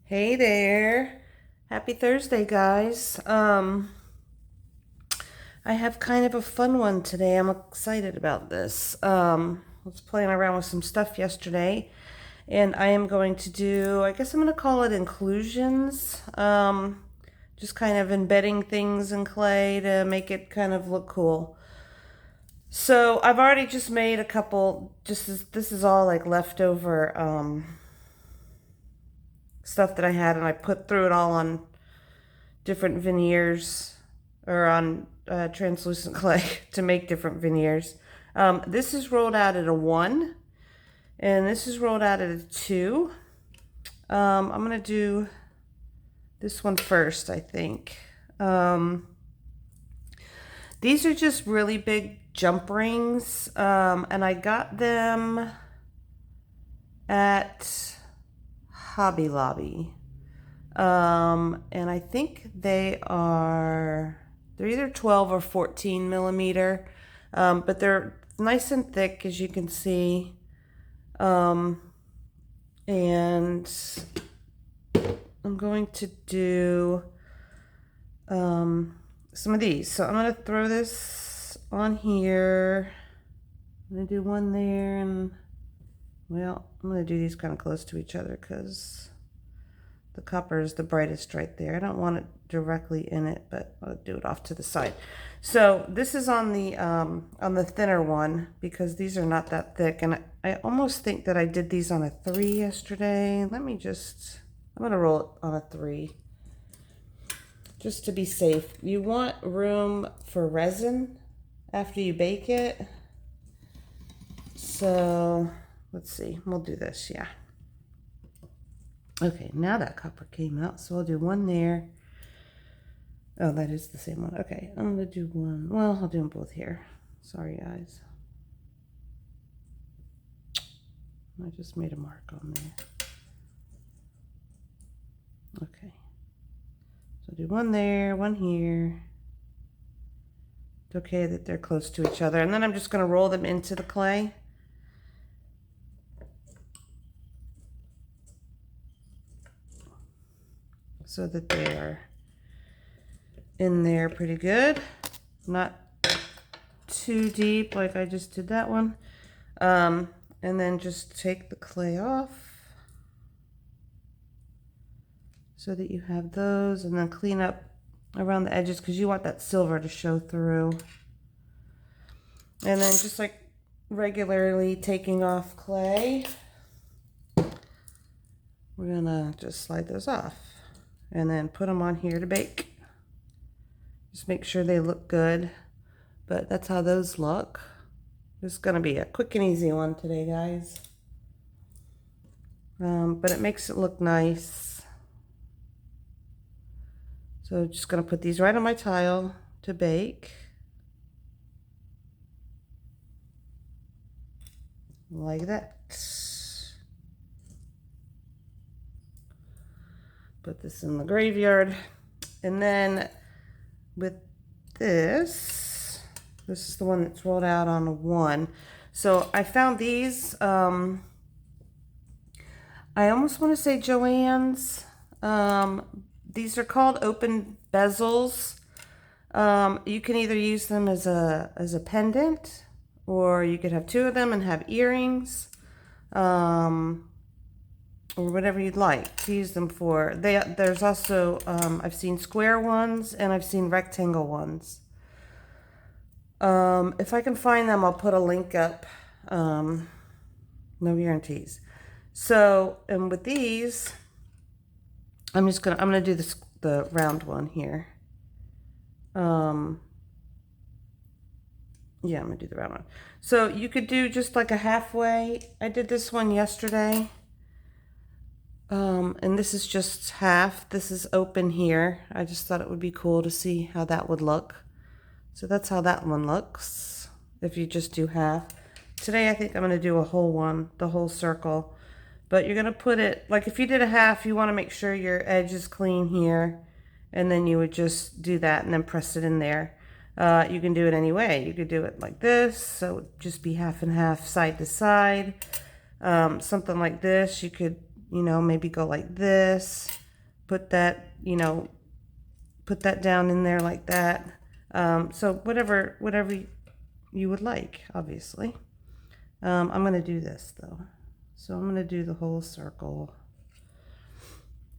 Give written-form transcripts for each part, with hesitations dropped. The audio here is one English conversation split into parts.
Hey there. Happy Thursday, guys. I have kind of a fun one today. I'm excited about this. I was playing around with some stuff yesterday, and I am going to do, I guess I'm going to call it inclusions. Just kind of embedding things in clay to make it kind of look cool. So I've already just made a couple, this is all like leftover stuff that I had, and I threw it all on different veneers or on translucent clay to make different veneers. This is rolled out at a 1 and this is rolled out at a 2. I'm going to do this one first, I think. These are just really big jump rings, and I got them at Hobby Lobby. And I think they're either 12 or 14 millimeter, but they're nice and thick, as you can see. And I'm going to do some of these. So I'm going to throw this on here. I'm going to do one there, and well, I'm going to do these kind of close to each other because the copper is the brightest right there. I don't want it directly in it, but I'll do it off to the side. So this is on the thinner one because these are not that thick, and I almost think that I did these on a 3 yesterday. I'm gonna roll it on a 3 just to be safe. You want room for resin after you bake it. So let's see, we'll do this, yeah. Okay, now that copper came out, so I'll do one there. Oh, that is the same one. Okay, I'm gonna do one. Well, I'll do them both here. Sorry, guys. I just made a mark on there. Okay. So I'll do one there, one here. It's okay that they're close to each other. And then I'm just gonna roll them into the clay. So that they are in there pretty good, not too deep like I just did that one. And then just take the clay off so that you have those, and then clean up around the edges because you want that silver to show through. And then just like regularly taking off clay, we're gonna just slide those off and then put them on here to bake. Just make sure they look good, but that's how those look. This is gonna be a quick and easy one today, guys. But it makes it look nice. So just gonna put these right on my tile to bake. Like that. Put this in the graveyard. And then with this is the one that's rolled out on a 1. So I found these, I almost want to say Joann's. These are called open bezels. You can either use them as a pendant, or you could have 2 of them and have earrings, or whatever you'd like to use them for. There's also, I've seen square ones and I've seen rectangle ones. If I can find them, I'll put a link up. No guarantees. So, and with these, I'm gonna do the round one here. Yeah, I'm gonna do the round one. So you could do just like a halfway. I did this one yesterday. And this is just half. This is open here. I just thought it would be cool to see how that would look. So that's how that one looks if you just do half. Today I think I'm going to do a whole one, the whole circle. But you're going to put it, like if you did a half, you want to make sure your edge is clean here. And then you would just do that and then press it in there. You can do it any way. You could do it like this, so it would just be half and half, side to side. Something like this, you could you know, maybe go like this, put that, you know, put that down in there like that. So whatever you would like, obviously. I'm going to do this though. So I'm going to do the whole circle.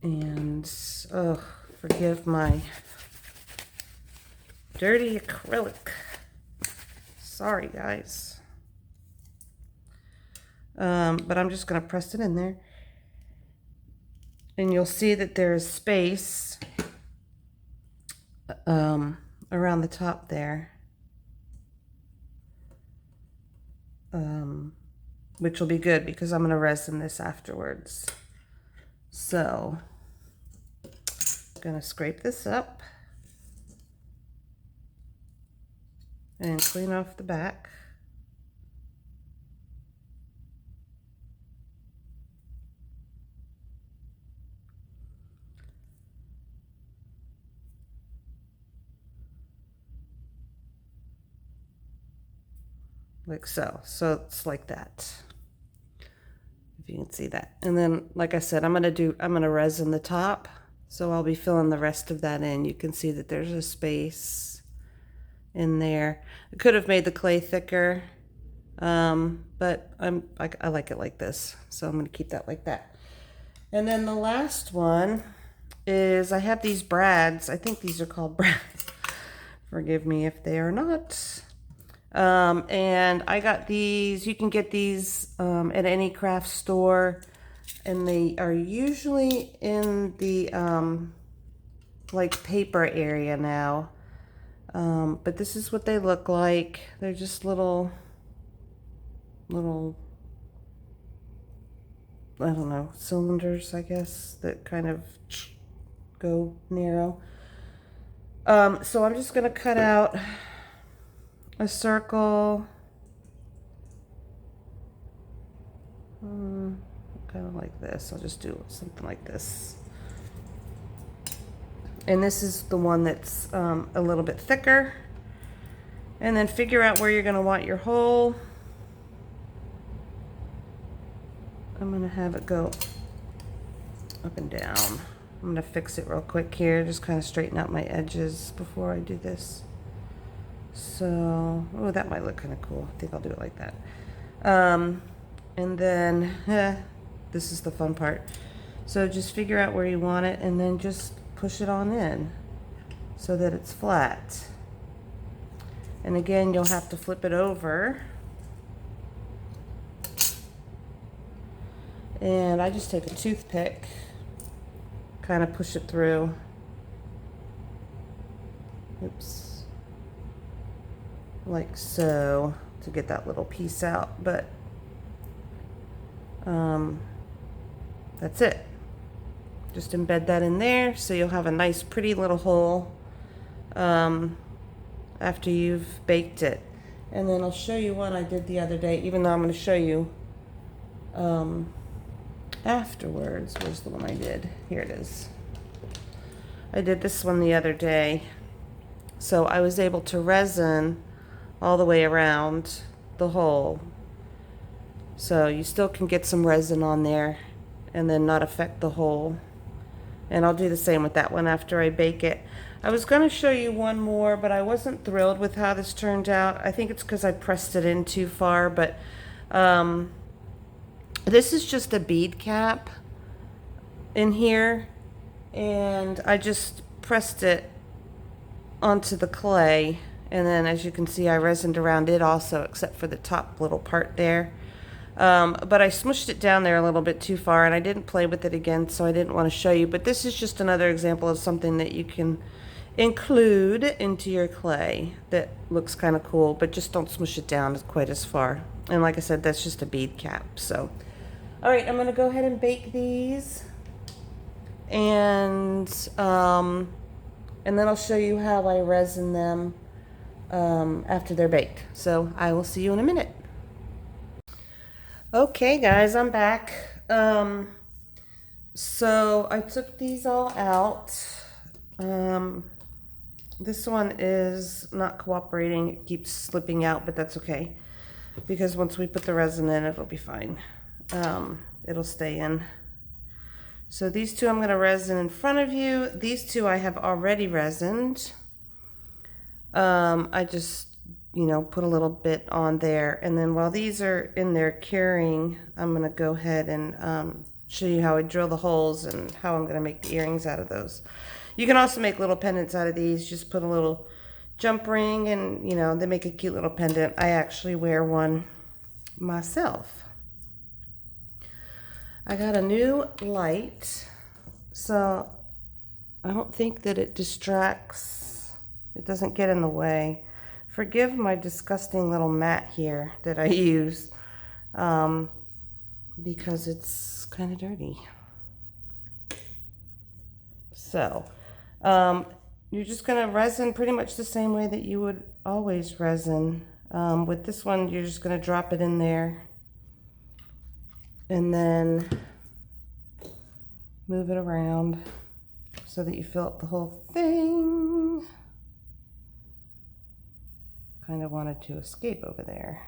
And, oh, forgive my dirty acrylic. Sorry, guys. But I'm just going to press it in there. And you'll see that there is space around the top there. Which will be good because I'm going to resin this afterwards. So, I'm going to scrape this up and clean off the back. Like so. So it's like that. If you can see that. And then, like I said, I'm gonna resin the top. So I'll be filling the rest of that in. You can see that there's a space in there. I could have made the clay thicker, but I like it like this. So I'm gonna keep that like that. And then the last one is I have these brads. I think these are called brads. Forgive me if they are not. And I got these. You can get these at any craft store, and they are usually in the like paper area now. But this is what they look like. They're just little I don't know, cylinders, I guess, that kind of go narrow. So I'm just gonna cut out a circle, kind of like this. I'll just do something like this. And this is the one that's a little bit thicker. And then figure out where you're going to want your hole. I'm going to have it go up and down. I'm going to fix it real quick here, just kind of straighten out my edges before I do this. So, oh, that might look kind of cool. I think I'll do it like that. And then, this is the fun part. So just figure out where you want it and then just push it on in so that it's flat. And again, you'll have to flip it over. And I just take a toothpick, kind of push it through. Oops. Like so, to get that little piece out, but that's it. Just embed that in there so you'll have a nice pretty little hole after you've baked it. And then I'll show you one I did the other day, even though I'm going to show you afterwards. Where's the one I did? Here it is. I did this one the other day. So I was able to resin all the way around the hole. So you still can get some resin on there and then not affect the hole. And I'll do the same with that one after I bake it. I was going to show you one more, but I wasn't thrilled with how this turned out. I think it's because I pressed it in too far, but this is just a bead cap in here, and I just pressed it onto the clay, and then as you can see I resined around it also, except for the top little part there. But I smushed it down there a little bit too far, and I didn't play with it again, so I didn't want to show you. But this is just another example of something that you can include into your clay that looks kind of cool, but just don't smush it down quite as far. And like I said, that's just a bead cap. So, all right, I'm going to go ahead and bake these, and then I'll show you how I resin them after they're baked. So I will see you in a minute. Okay guys, I'm back. So I took these all out. This one is not cooperating. It keeps slipping out, but that's okay, because once we put the resin in, it'll be fine. It'll stay in. So these two I'm going to resin in front of you. These two I have already resined. I just, you know, put a little bit on there. And then while these are in there curing, I'm going to go ahead and show you how I drill the holes and how I'm going to make the earrings out of those. You can also make little pendants out of these. Just put a little jump ring and, you know, they make a cute little pendant. I actually wear one myself. I got a new light, so I don't think that it distracts. It doesn't get in the way. Forgive my disgusting little mat here that I use because it's kind of dirty. So you're just going to resin pretty much the same way that you would always resin. With this one, you're just going to drop it in there and then move it around so that you fill up the whole thing. Kind of wanted to escape over there.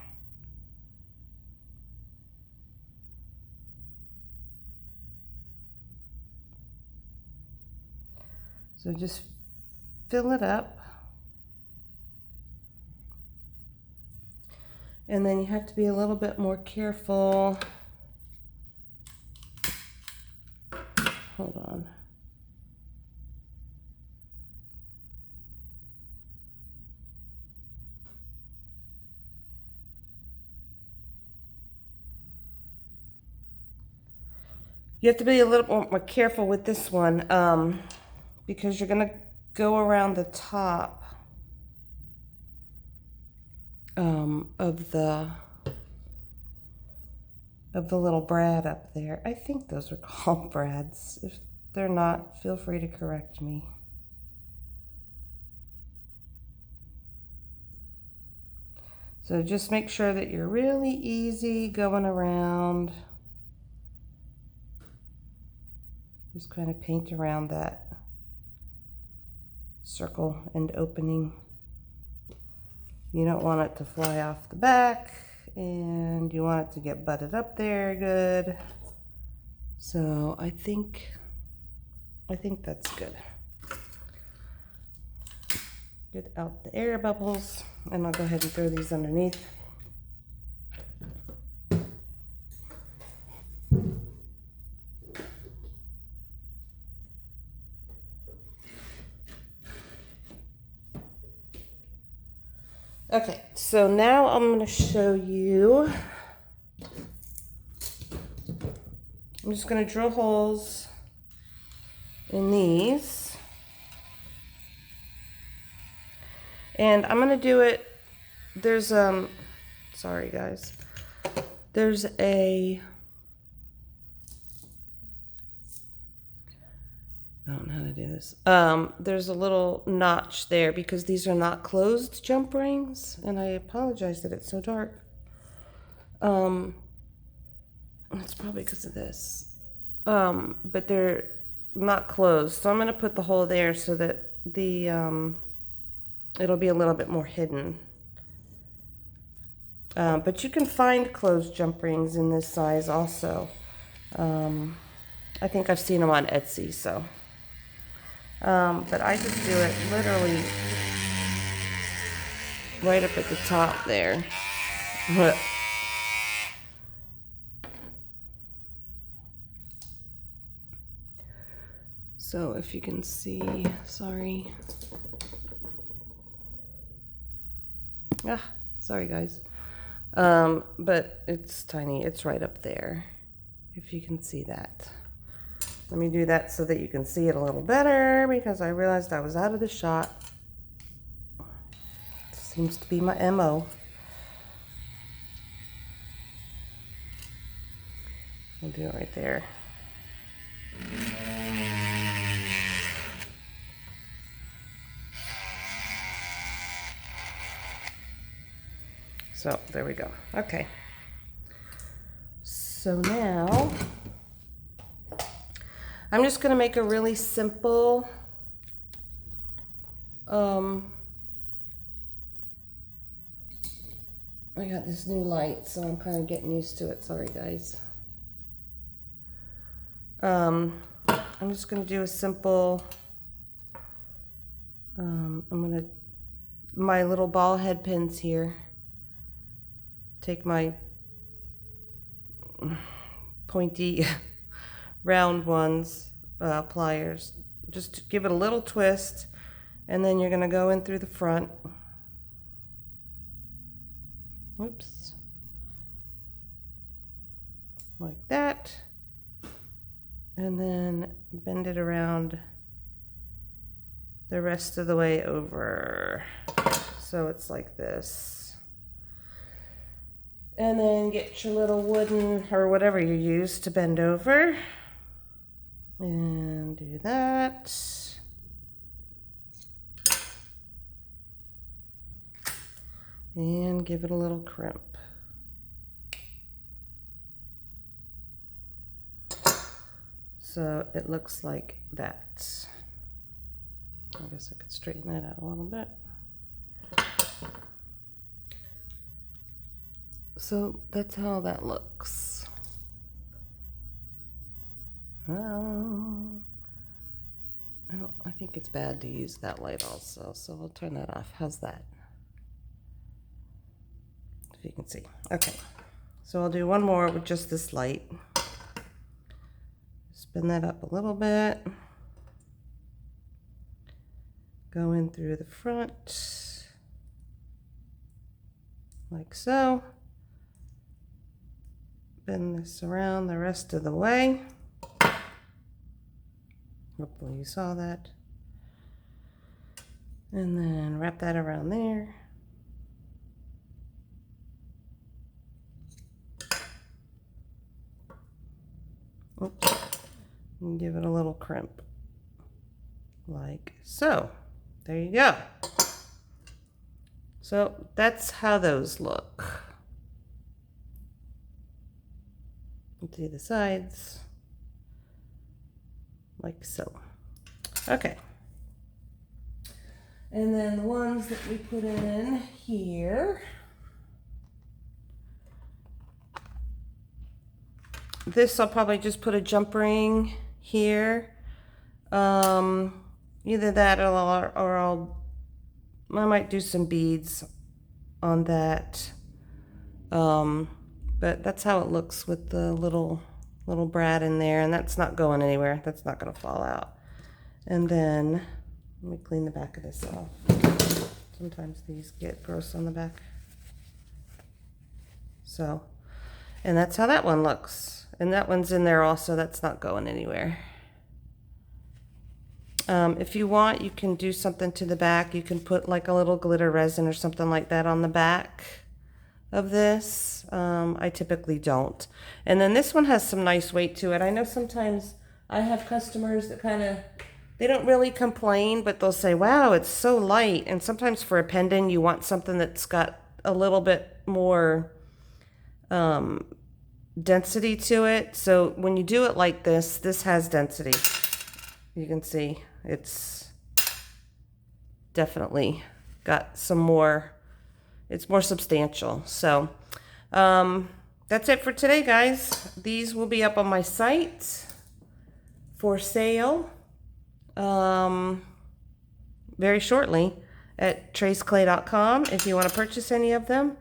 So just fill it up. And then you have to be a little bit more careful. Hold on. You have to be a little more careful with this one because you're going to go around the top of the little brad up there. I think those are called brads. If they're not, feel free to correct me. So just make sure that you're really easy going around. Just kind of paint around that circle and opening. You don't want it to fly off the back, and you want it to get butted up there good. So I think that's good. Get out the air bubbles, and I'll go ahead and throw these underneath. Okay, so now I'm going to show you. I'm just going to drill holes in these. And I'm going to do it, there's, sorry guys, there's a, I don't know how to do this. There's a little notch there because these are not closed jump rings, and I apologize that it's so dark. It's probably because of this. But they're not closed, so I'm going to put the hole there so that the it'll be a little bit more hidden. But you can find closed jump rings in this size also. I think I've seen them on Etsy, so. But I just do it literally right up at the top there. So if you can see, sorry. Sorry guys. But it's tiny, it's right up there, if you can see that. Let me do that so that you can see it a little better, because I realized I was out of the shot. Seems to be my MO. I'll do it right there. So there we go. Okay. So now I'm just going to make a really simple I got this new light, so I'm kind of getting used to it. Sorry, guys. I'm just going to do a simple, I'm going to, my little ball head pins here, take my pointy round ones, pliers, just give it a little twist, and then you're going to go in through the front. Oops. Like that. And then bend it around the rest of the way over. So it's like this. And then get your little wooden or whatever you use to bend over. And do that. And give it a little crimp. So it looks like that. I guess I could straighten that out a little bit. So that's how that looks. Oh, I think it's bad to use that light also, so we'll turn that off. How's that? If you can see. Okay, so I'll do one more with just this light. Spin that up a little bit. Go in through the front, like so. Bend this around the rest of the way. Hopefully you saw that. And then wrap that around there. Oops. And give it a little crimp, like so. There you go. So that's how those look. Do the sides, like so. Okay. And then the ones that we put in here, this I'll probably just put a jump ring here. Either that or I might do some beads on that. But that's how it looks with the little brad in there, and that's not going anywhere. That's not going to fall out. And then let me clean the back of this off. Sometimes these get gross on the back. So, and that's how that one looks. And that one's in there also. That's not going anywhere. If you want, you can do something to the back. You can put like a little glitter resin or something like that on the back of this. I typically don't. And then this one has some nice weight to it. I know sometimes I have customers that they don't really complain, but they'll say, wow, it's so light. And sometimes for a pendant, you want something that's got a little bit more density to it. So when you do it like this has density. You can see it's definitely got some more, it's more substantial. So that's it for today, guys. These will be up on my site for sale very shortly at traceclay.com if you want to purchase any of them.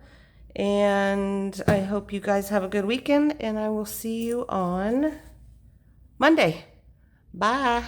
And I hope you guys have a good weekend, and I will see you on Monday. Bye.